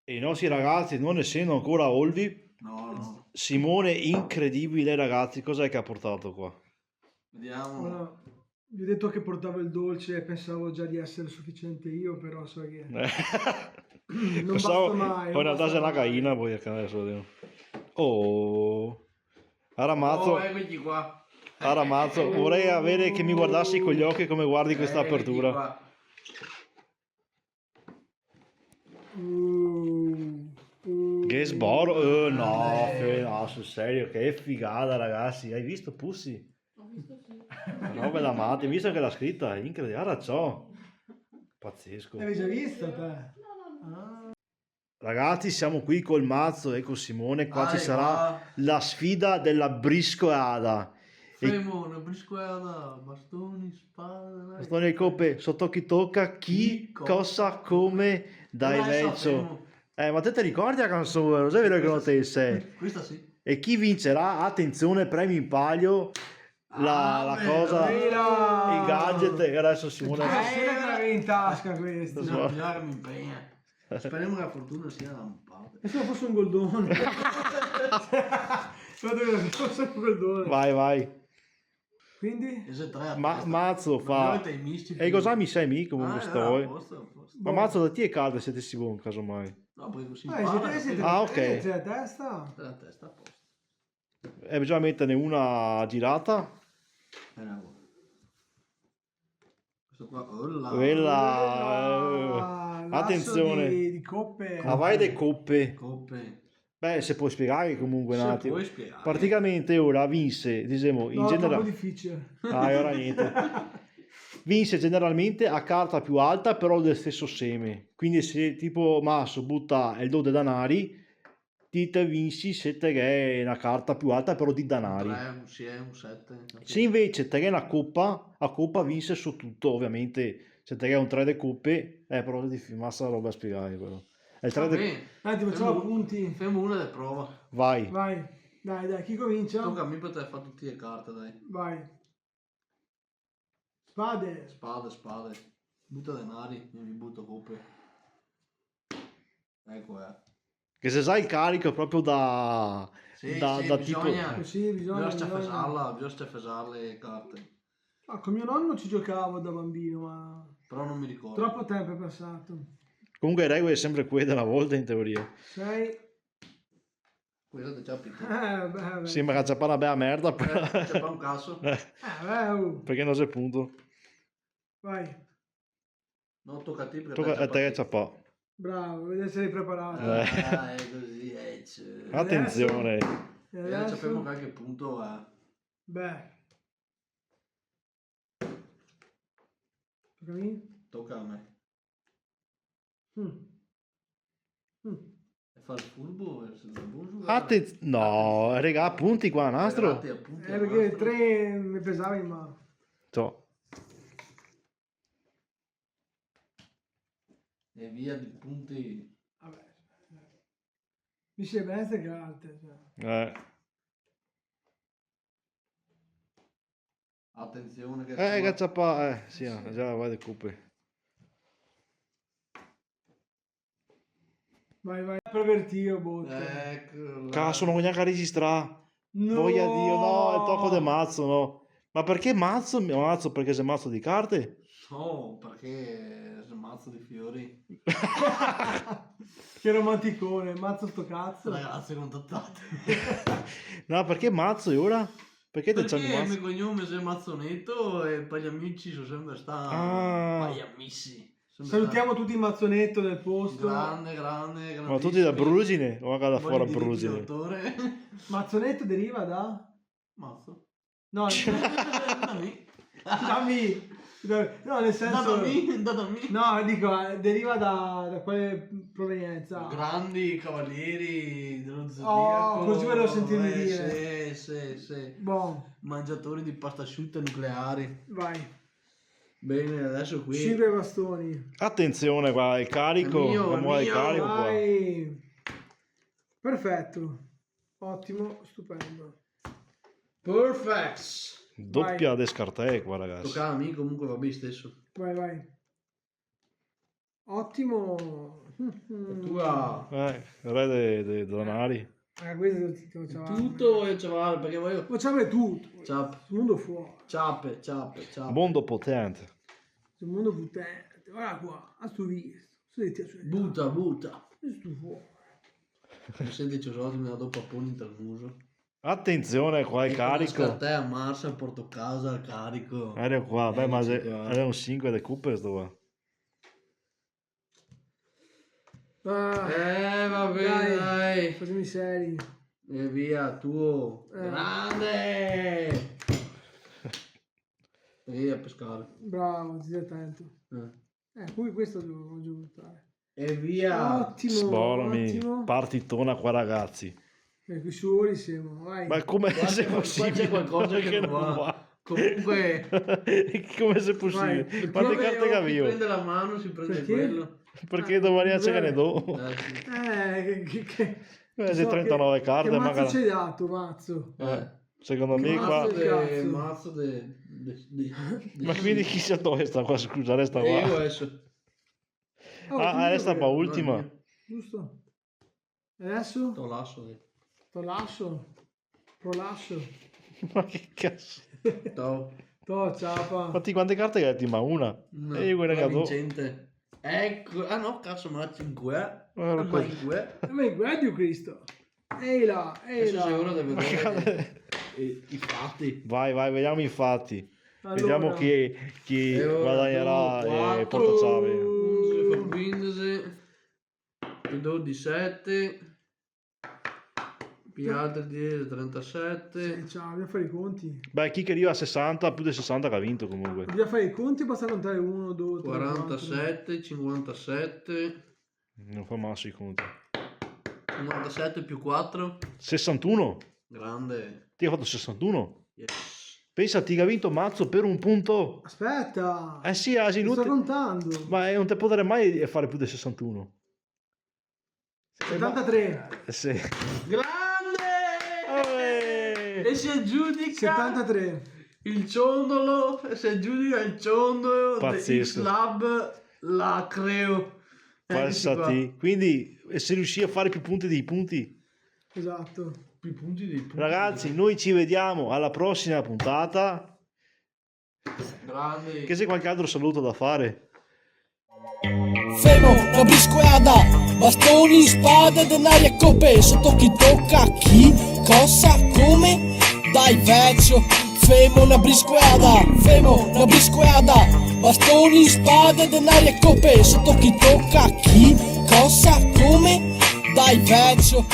E i nostri ragazzi, non essendo ancora oldi, No. Simone, incredibile ragazzi, cos'è che ha portato qua? Vediamo. Ora, gli ho detto che portavo il dolce e pensavo già di essere sufficiente io, però so che non Pensavo, basta mai. poi in realtà c'è basta una mai. gallina, poi adesso vediamo. Oh, Aramazzo, Oh, eccoci qua. Aramazzo, vorrei avere che mi guardassi con gli occhi come guardi questa Eccoci apertura. qua. Gasboro? No, no, sul serio, che figata ragazzi, hai visto Pussy? Ho visto sì. Roba da matti, hai visto che l'ha scritta? Incredibile, ha ragione. Pazzesco. L'avevi già vista te? No, no. Ah. Ragazzi, siamo qui col Mazzo e con Simone, qua ci Dai, sarà qua. la sfida della briscoeada. E Fremone, briscoeada, bastoni, spade. bastoni e coppe, sotto chi tocca, chi, cosa, come, dai Dai, vecchio. sapremo. Ma te ricordi la canzone? Non è vero che non te sei? Questa sì. E chi vincerà? Attenzione, premi in palio, la beh, cosa, Mira! i gadget, e adesso Simone... Sì, che l'avevi in tasca questo. Lo so. No, bisogna che mi impegna. Speriamo che la fortuna sia da un parte. E se fosse un goldone? Guarda che fosse un goldone. Vai. Quindi? E se tre a Ma testa. Mazzo fa... Ovviamente i misti. E cosa mi sei mica comunque sto? A posto, a posto. Ma Mazzo da ti e calde siete si buon casomai. No, poi così Ah, impara. siete Ah, ok. tre a testa? La testa a posto. E bisogna metterne una girata. Questo qua, oh là. Quella... L'asso attenzione. di coppe. Ma vai le coppe. Coppe. Beh, se puoi spiegare comunque un Se attimo. puoi spiegare. Praticamente ora vinse, diciamo, in No, troppo generale... difficile. Ah, ora niente. Vinse generalmente a carta più alta, però del stesso seme. Quindi se tipo Masso butta il do de danari, ti te vinci se te è una carta più alta, però di danari. 3, un 6, un 7. Se invece te è una coppa, a coppa vinse su tutto, ovviamente. Se te è un 3 di coppe, però di massa roba a spiegare quello. È il 3 Va di... bene. Ti facciamo appunti. Facciamo una delle prove. Vai. Vai. Dai, chi comincia? Tocca a me per te fare tutte le carte, dai. Vai. Spade. Spade. Butta denari, io mi butto coppe. Ecco. Che se sai il carico proprio da... Sì, da bisogna. tipo... Sì, bisogna. Bisogna stefesarle le carte. Ah, con mio nonno ci giocavo da bambino, ma Però non mi ricordo. troppo tempo è passato. Comunque le regole è sempre quelle della volta in teoria. 6. Questo è già piccolo. Beh. Sembra che c'è una bella merda, però... C'è pas un cazzo. Perché non c'è punto. Vai. No, tocca a te perché Tocca a te c'è po'. Bravo, vedi se sei preparato. È così, Attenzione. E adesso adesso? sappiamo qualche punto è. Beh. Tocca a me? Tocca a me. E fa il furbo e se non buon giocare. No, regà, punti qua, nastro. Perché 3 mi pesava in mano. So. E via di punti. Vabbè. Mi si è bestia che alte. Cioè. Attenzione che Gazzapà, sì, già vai le coppe. Vai. Pervertio, botte. Ecco. Cazzo, non voglio neanche registrare. No. Voglia Dio, no, è il tocco del mazzo, no. Ma perché mazzo? Mazzo perché sei mazzo di carte? No, perché è un mazzo di fiori. Che romanticone, mazzo sto cazzo. Ragazzi, contattate. No, perché mazzo e ora? Perché te c'è Perché un il mio mazzo? cognome è Mazzonetto e per gli amici sono sempre stati. Ah. Per gli amici. Salutiamo tutti il mazzonetto del posto. Grande. Ma tutti da Brugine? O anche da fuori a Buoni diritti Brugine? d'autore. Mazzonetto deriva da? Mazzo. No, Da me. dammi. No, nel senso. Da me. No, dico, deriva da quale provenienza? Grandi cavalieri dello zodiaco. Oh, così volevo sentirmi dire. Sì. Buon, Mangiatori di pasta asciutta nucleari. vai. Bene, adesso qui. 5 bastoni. Attenzione qua, il carico. È mio, Amore, il è mio. carico qua. Vai. Perfetto. Ottimo, stupendo. Perfect. Doppia Vai. descartè qua, ragazzi. Tocca a me, comunque va bene stesso. Vai. Ottimo. Tua. Re dei denari. Questo ti faceva. Tutto e cavale, perché voglio... Facciamo tutto. Ciap. Il mondo fuori. Ciappe. Mondo potente. Il mondo potente. Guarda qua. A sto visto. Butta. Sto fuori. Mi senti ciosotti, mi dà dopo appoggi in muso. Attenzione, qua è carico. Per te a Marsa porto casa al carico. Ero qua, beh, ma era un 5 di Cooper sto qua. Va bene, dai. Fatemi seri. E via, tuo. Grande. Via a pescare. Bravo, stai attento. Poi questo devo buttare. E via. Ottimo. Partitona qua ragazzi. Qui suoni siamo, vai. Ma come se Qua possibile? c'è qualcosa che non va. Comunque. Come se possibile? Vai, Quante carte che Chi avevo? prende la mano si prende Perché? quello. Perché domani ce ne do. Sì. Se 39 carte che mazzo magari. ci hai dato, mazzo? Secondo me qua. Mazzo de... Ma quindi chissà dove sta qua, scusa, resta E io qua. adesso. Resta qua ultima. Giusto. Adesso? T'ho lascio. Prolascio. Ma che cazzo? Ciapa. Infatti quante carte hai? Ma una. E io quella che do. Vincente. Ecco. Ah no, cazzo, ma 5. Ma Ma 5. Ma guardi Cristo. Ehi là. Adesso sicuro deve vedere i fatti. Vai, vediamo i fatti. Allora. Vediamo chi guadagnerà e porta chiave. 15, 17, più altri 10, 37. Ciao, dobbiamo fare i conti. Beh, chi che arriva a 60, più di 60 che ha vinto comunque. Dobbiamo fare i conti, basta contare 1, 2, 3, 47, 57, Non fa massa i conti. 57 più 4. 61? Grande. Ti ha fatto 61? Yes. Pensati che ha vinto mazzo per un punto. Aspetta. Sì, Asi, Sto contando. ma non te potrei mai fare più di 61. 73. Sì. Grande! E si aggiudica 73. il ciondolo, si aggiudica il ciondolo di X-Lab, la creo. Passati. Quindi se riuscì a fare più punti dei punti. Esatto. Più punti dei punti. Ragazzi, noi ci vediamo alla prossima puntata. Grande. Che c'è qualche altro saluto da fare? Fermo, la briscoada, bastoni, spade, denari e coppe, sotto chi tocca, chi, cosa, come, dai vecchio. Fermo, una briscoada, bastoni, spade, denari e coppe, sotto chi tocca, chi, cosa, come, dai vecchio.